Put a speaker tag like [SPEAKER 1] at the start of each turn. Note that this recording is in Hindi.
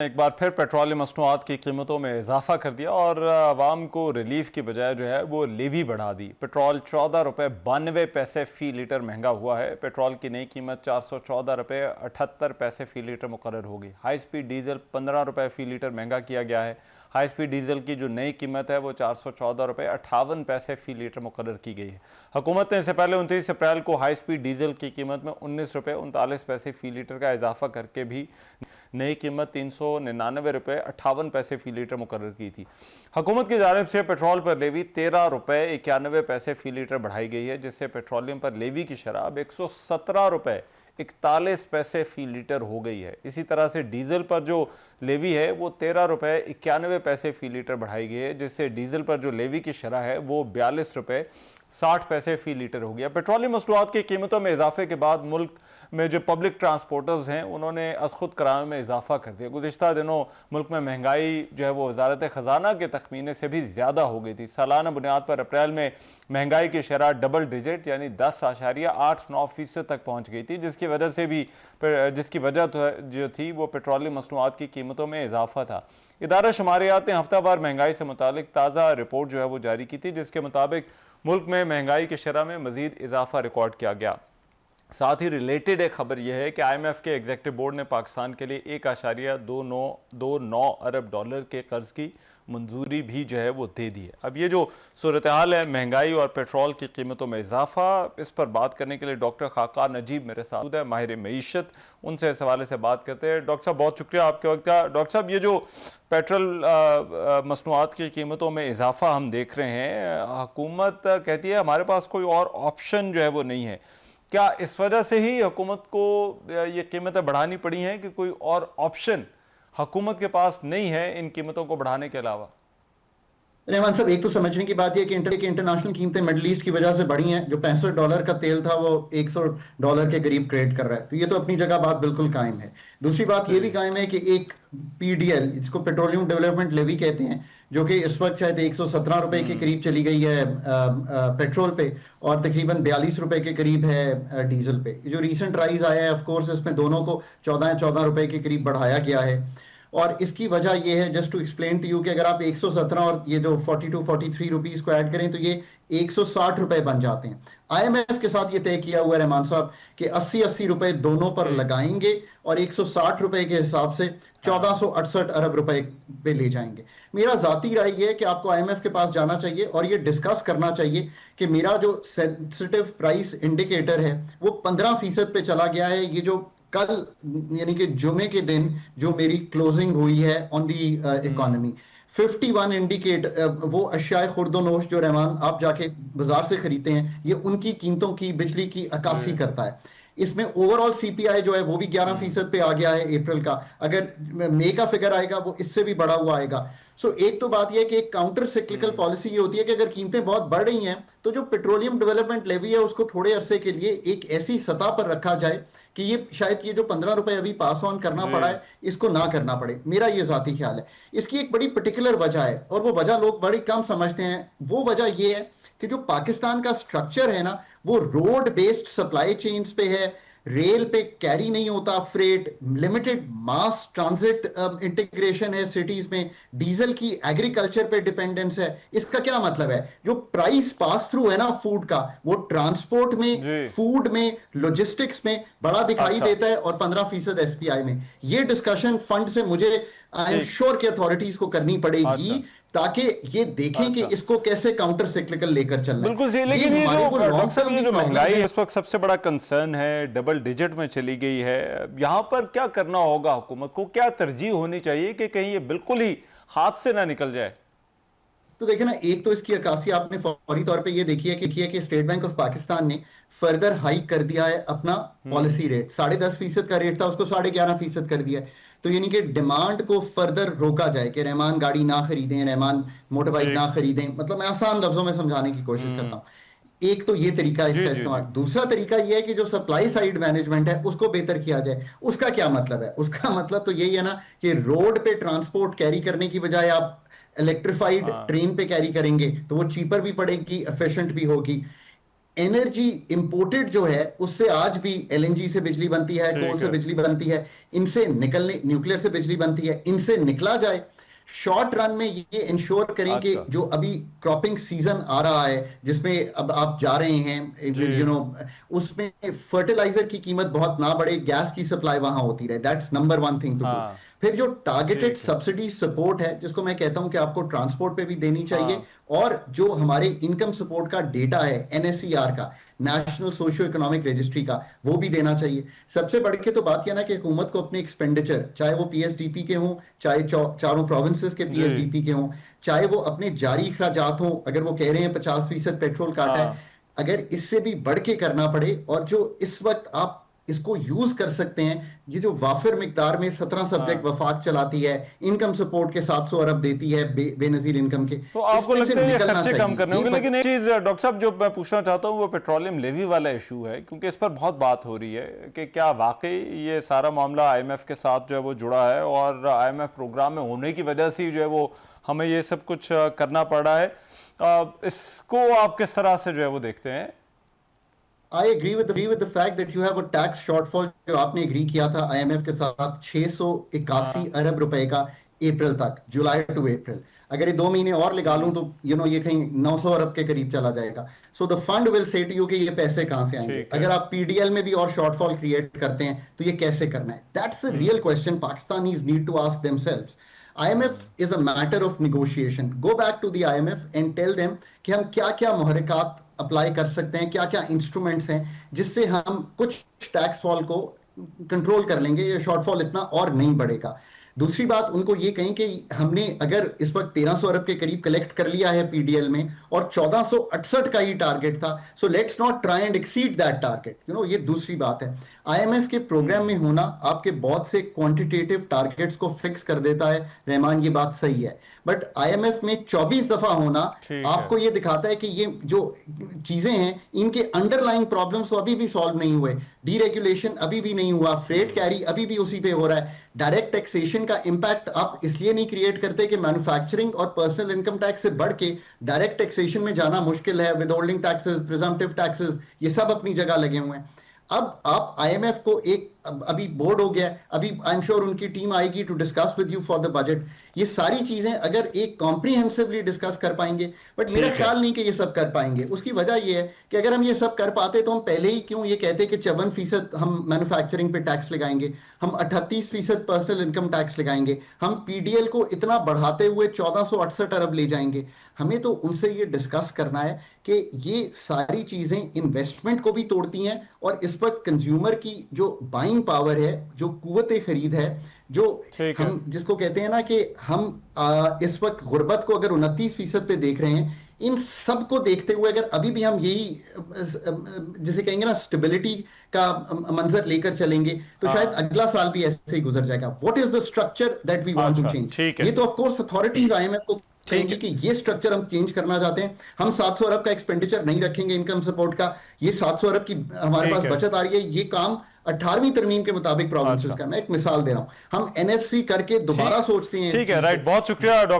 [SPEAKER 1] एक बार फिर पेट्रोलियम मसनूआत की कीमतों में इजाफा कर दिया और आवाम को रिलीफ की बजाय जो है वो लेवी बढ़ा दी। पेट्रोल 14 रुपये 92 पैसे फ़ी लीटर महंगा हुआ है। पेट्रोल की नई कीमत 414 रुपये 78 पैसे फ़ी लीटर मुकर्रर होगी। हाई स्पीड डीजल 15 रुपये फ़ी लीटर महंगा किया गया है। हाई स्पीड डीजल की जो नई कीमत है वो 414 रुपये 58 पैसे फ़ी लीटर मुकर्रर की गई है। हुकूमत ने इससे पहले 29 अप्रैल को हाई स्पीड डीजल की कीमत में 19 रुपये 39 पैसे फ़ी लीटर का इजाफा करके भी नई कीमत 399 रुपये 58 पैसे फ़ी लीटर मुकर्रर की थी। हुकूमत की जानिब से पेट्रोल पर लेवी 13 रुपये 91 पैसे फ़ी लीटर बढ़ाई गई है, जिससे पेट्रोलियम पर लेवी की शरह अब 117 रुपये 41 पैसे फ़ी लीटर हो गई है। इसी तरह से डीजल पर जो लेवी है वो 13 रुपये 91 पैसे फ़ी लीटर बढ़ाई गई है, जिससे डीजल पर जो लेवी की शरह है वो 42 रुपये 60 पैसे फ़ी लीटर हो गया। पेट्रोलियम मसनूआत की कीमतों में इजाफे के बाद मुल्क में जो पब्लिक ट्रांसपोर्टर्स हैं उन्होंने खुद किराए में इजाफा कर दिया। गुज़िश्ता दिनों मुल्क में महंगाई जो है वो वजारत ख़जाना के तखमीने से भी ज़्यादा हो गई थी। सालाना बुनियाद पर अप्रैल में महंगाई की शरह डबल डिजिट यानी 10.89% तक पहुँच गई थी, जिसकी वजह जो थी वो पेट्रोलियम मसनूआत की कीमतों में इजाफा था। इदारा शुमारियात ने हफ्तावार महंगाई से मुतालिक ताज़ा रिपोर्ट जो है वो जारी की थी, जिसके मुताबिक मुल्क में महंगाई की शरह में मजीद इजाफा रिकॉर्ड किया गया। साथ ही रिलेटेड एक खबर यह है कि IMF के एग्जीक्यूटिव बोर्ड ने पाकिस्तान के लिए 1.29 अरब डॉलर के कर्ज की मंजूरी भी जो है वो दे दी है। अब ये जो सूरत हाल है महंगाई और पेट्रोल की कीमतों में इजाफा, इस पर बात करने के लिए डॉक्टर खाकार नजीब मेरे साथ है, माहिर मईशत। उनसे इस हवाले से बात करते हैं। डॉक्टर साहब बहुत शुक्रिया आपके वक्त का। डॉक्टर साहब ये जो पेट्रोल मसनूआत की कीमतों में इजाफा हम देख रहे हैं, हुकूमत कहती है हमारे पास कोई और ऑप्शन जो है वो नहीं है। क्या इस वजह से ही हुकूमत को ये कीमतें बढ़ानी पड़ी हैं कि कोई और ऑप्शन हुकूमत के पास नहीं है इन कीमतों को बढ़ाने के अलावा?
[SPEAKER 2] रहमान साहब, एक तो समझने की बात यह कि इंटरनेशनल कीमतें मिडल ईस्ट की वजह से बढ़ी हैं। जो $65 का तेल था वो $100 के करीब ट्रेड कर रहा है, तो ये तो अपनी जगह बात बिल्कुल कायम है। दूसरी बात ये भी कायम है कि एक PDL, जिसको पेट्रोलियम डेवलपमेंट लेवी कहते हैं, जो कि इस वक्त शायद 117 रुपए के करीब चली गई है पेट्रोल पे, और तकरीबन 42 रुपए के करीब है डीजल पे। जो रिसेंट राइज आया है, ऑफ कोर्स इसमें दोनों को 14 रुपए के करीब बढ़ाया गया है। और इसकी वजह यह है, just to explain to you, कि अगर आप 117 और ये जो 42-43 रुपीस को ऐड करें तो ये 160 रुपए बन जाते हैं। IMF के साथ ये तय किया हुआ है रहमान साहब कि 80-80 रुपए दोनों पर लगाएंगे और 160 रुपए के हिसाब से 1468 अरब रुपए पे ले जाएंगे। मेरा जाती राय ये है कि आपको IMF के पास जाना चाहिए और ये डिस्कस करना चाहिए कि मेरा जो सेंसिटिव प्राइस इंडिकेटर है वो 15% पे चला गया है। ये जो कल यानी कि जुमे के दिन जो मेरी क्लोजिंग हुई है ऑन दी इकोनॉमी, 51 इंडिकेट वो अशिया खुर्दोनोश जो रहमान आप जाके बाजार से खरीदते हैं, ये उनकी कीमतों की बिजली की अक्कासी करता है। इसमें ओवरऑल CPI जो है वो भी 11% पे आ गया है अप्रैल का। अगर मई का फिगर आएगा वो इससे भी बढ़ा हुआ आएगा। सो एक तो बात यह है कि एक काउंटर सिक्लिकल पॉलिसी ये होती है कि अगर कीमतें बहुत बढ़ रही हैं तो जो पेट्रोलियम डेवलपमेंट लेवी है उसको थोड़े अरसे के लिए एक ऐसी सतह पर रखा जाए कि ये शायद ये जो 15 रुपए अभी पास ऑन करना पड़ा है इसको ना करना पड़े। मेरा ये जाती ख्याल है। इसकी एक बड़ी पर्टिकुलर वजह है और वो वजह लोग बड़ी कम समझते हैं। वो वजह ये है कि जो पाकिस्तान का स्ट्रक्चर है ना, वो रोड बेस्ड सप्लाई चेन्स पे है। रेल पे कैरी नहीं होता फ्रेट, लिमिटेड मास ट्रांजिट इंटीग्रेशन है सिटीज में, डीजल की एग्रीकल्चर पे डिपेंडेंस है। इसका क्या मतलब है, जो प्राइस पास थ्रू है ना फूड का, वो ट्रांसपोर्ट में, फूड में, लॉजिस्टिक्स में बड़ा दिखाई देता है और 15% SPI में। ये डिस्कशन फंड से मुझे आई एम श्योर कि अथॉरिटीज को करनी पड़ेगी ताकि ये देखें कि इसको कैसे काउंटर सिक्लिकल लेकर चलना है।
[SPEAKER 1] बिल्कुल सही। लेकिन ये जो महंगाई है इस वक्त सबसे बड़ा कंसर्न है, डबल डिजिट में चली गई है। यहां पर क्या करना होगा, हुकूमत को क्या तरजीह होनी चाहिए कि कहीं ये बिल्कुल ही हाथ से ना निकल जाए?
[SPEAKER 2] तो देखिए ना, एक तो इसकी अक्कासी आपने फौरी तौर पे ये देखी है कि स्टेट बैंक ऑफ पाकिस्तान ने फर्दर हाइक कर दिया है अपना पॉलिसी रेट। 10.5% का रेट था, उसको 11.5% कर दिया है। तो यानी कि डिमांड को फर्दर रोका जाए कि रहमान गाड़ी ना खरीदें, रहमान मोटर बाइक ना खरीदें। मतलब मैं आसान लफ्जों में समझाने की कोशिश करता हूं। एक तो ये तरीका है इसका इस्तेमाल। दूसरा तरीका ये है कि जो सप्लाई साइड मैनेजमेंट है उसको बेहतर किया जाए। उसका क्या मतलब है? उसका मतलब तो यही है ना कि रोड पे ट्रांसपोर्ट कैरी करने की बजाय आप इलेक्ट्रिफाइड ट्रेन पे कैरी करेंगे तो वो चीपर भी पड़ेगी, एफिशिएंट भी होगी। एनर्जी इंपोर्टेड जो है उससे आज भी एलएनजी से बिजली बनती है, कोल से बिजली बनती है, इनसे निकलने, न्यूक्लियर से बिजली बनती है, इनसे निकला जाए। शॉर्ट रन में ये इंश्योर करें कि जो अभी क्रॉपिंग सीजन आ रहा है जिसमें अब आप जा रहे हैं, उसमें फर्टिलाइजर की कीमत बहुत ना बढ़े, गैस की सप्लाई वहां होती रहे। That's number one thing to do. फिर जो टारगेटेड सब्सिडी सपोर्ट है, जिसको मैं कहता हूं कि आपको ट्रांसपोर्ट पे भी देनी चाहिए, और जो हमारे इनकम सपोर्ट का डेटा है एनएसईआर का, नेशनल सोशियो इकोनॉमिक रजिस्ट्री का, वो भी देना चाहिए। सबसे बढ़ के तो बात यह ना कि हुकूमत को अपने एक्सपेंडिचर, चाहे वो पीएसडीपी के हों, चाहे चारों प्रोविंसेस के पीएसडीपी के हों, चाहे वो अपने जारी अखराजात हों, अगर वो कह रहे हैं 50% पेट्रोल काटा है, अगर इससे भी बढ़ के करना पड़े, और जो इस वक्त आप इसको यूज कर सकते हैं, ये जो वाफिर मिकदार में 17 सब्जेक्ट वफाक चलाती है, इनकम सपोर्ट के 700 अरब देती है बेनजीर इनकम के,
[SPEAKER 1] तो आपको लगता है ये खर्चे कम करने होंगे। लेकिन एक चीज डॉक्टर साहब जो मैं पूछना चाहता हूँ वो पेट्रोलियम लेवी वाला इशू है, क्योंकि इस पर बहुत बात हो रही है कि क्या वाकई ये सारा मामला आईएमएफ के साथ जो है वो जुड़ा है, और आईएमएफ प्रोग्राम में होने की वजह से जो है वो हमें ये सब कुछ करना पड़ रहा है। इसको आप किस तरह से जो है वो देखते हैं?
[SPEAKER 2] I agree with the fact that you have a tax shortfall जो आपने एग्री किया था आईएमएफ के साथ 681 अरब रुपए का अप्रैल तक, जुलाई टू अप्रैल। अगर ये 2 महीने और लगा लूं तो ये कहीं 900 अरब के करीब चला जाएगा। So the fund will say to you कि ये पैसे कहां से आएंगे। अगर आप पीडीएल में भी और शॉर्टफॉल क्रिएट करते हैं तो ये कैसे करना है? That's a real question Pakistanis need to ask themselves. IMF is a matter of negotiation. Go back to the IMF and tell them कि हम क्या क्या मुहरकात अप्लाई कर सकते हैं, क्या क्या इंस्ट्रूमेंट्स हैं जिससे हम कुछ टैक्स फॉल को कंट्रोल कर लेंगे, ये शॉर्टफॉल इतना और नहीं बढ़ेगा। दूसरी बात, उनको ये कहें कि हमने अगर इस वक्त 1300 अरब के करीब कलेक्ट कर लिया है पीडीएल में और 1468 का ही टारगेट था, so let's not try and exceed that target. ये दूसरी बात है। आईएमएफ के प्रोग्राम में होना आपके बहुत से क्वांटिटेटिव टारगेट्स को फिक्स कर देता है, रहमान, ये बात सही है, बट आईएमएफ में 24 दफा होना आपको ये दिखाता है कि ये जो चीजें हैं इनके अंडरलाइंग प्रॉब्लम्स तो अभी भी सॉल्व नहीं हुए। डीरेगुलेशन अभी भी नहीं हुआ, फ्रेट कैरी अभी भी उसी पे हो रहा है। डायरेक्ट टैक्सेशन का इंपैक्ट आप इसलिए नहीं क्रिएट करते कि मैन्युफैक्चरिंग और पर्सनल इनकम टैक्स से बढ़ के डायरेक्ट टैक्सेशन में जाना मुश्किल है। विदहोल्डिंग टैक्सेस, प्रिजम्पटिव टैक्सेस, ये सब अपनी जगह लगे हुए हैं। अब आप आईएमएफ को एक अभी बोर्ड हो गया, अभी आई एम श्योर उनकी टीम आएगी to discuss with you for the budget. ये सारी चीजें अगर एक कॉम्प्रिहेंसिवली डिस्कस कर पाएंगे, बट मेरा ख्याल नहीं कि ये सब कर पाएंगे। उसकी वजह ये है कि अगर हम ये सब कर पाते तो हम पहले ही क्यों ये कहते कि 54% हम मैन्युफैक्चरिंग पे टैक्स लगाएंगे, हम 38% पर्सनल इनकम टैक्स लगाएंगे, हम पीडीएल को इतना बढ़ाते हुए 1468 अरब ले जाएंगे। हमें तो उनसे ये डिस्कस करना है कि ये सारी चीजें इन्वेस्टमेंट को भी तोड़ती हैं, और इस वक्त कंज्यूमर की जो बाइंग पावर है, जो कुव्वत खरीद है, जो हम जिसको कहते हैं ना कि हम इस वक्त गुर्बत को अगर 29% पे देख रहे हैं, इन सब को देखते हुए अगर अभी भी हम यही जिसे कहेंगे ना स्टेबिलिटी का मंजर लेकर चलेंगे तो शायद अगला साल भी ऐसे ही गुजर जाएगा। What is the structure that we want to change? ये तो ऑफ कोर्स अथॉरिटीज आईएमएफ को कहेंगे कि ये स्ट्रक्चर हम चेंज करना चाहते हैं। हम 700 अरब का एक्सपेंडिचर नहीं रखेंगे इनकम सपोर्ट का, ये 700 अरब की हमारे पास बचत आ रही है, ये काम 18वीं तरमीम के मुताबिक प्रोविंसेस का। मैं एक मिसाल दे रहा हूं, हम एनएफसी करके दोबारा सोचते हैं।
[SPEAKER 1] ठीक है, राइट, बहुत शुक्रिया डॉक्टर।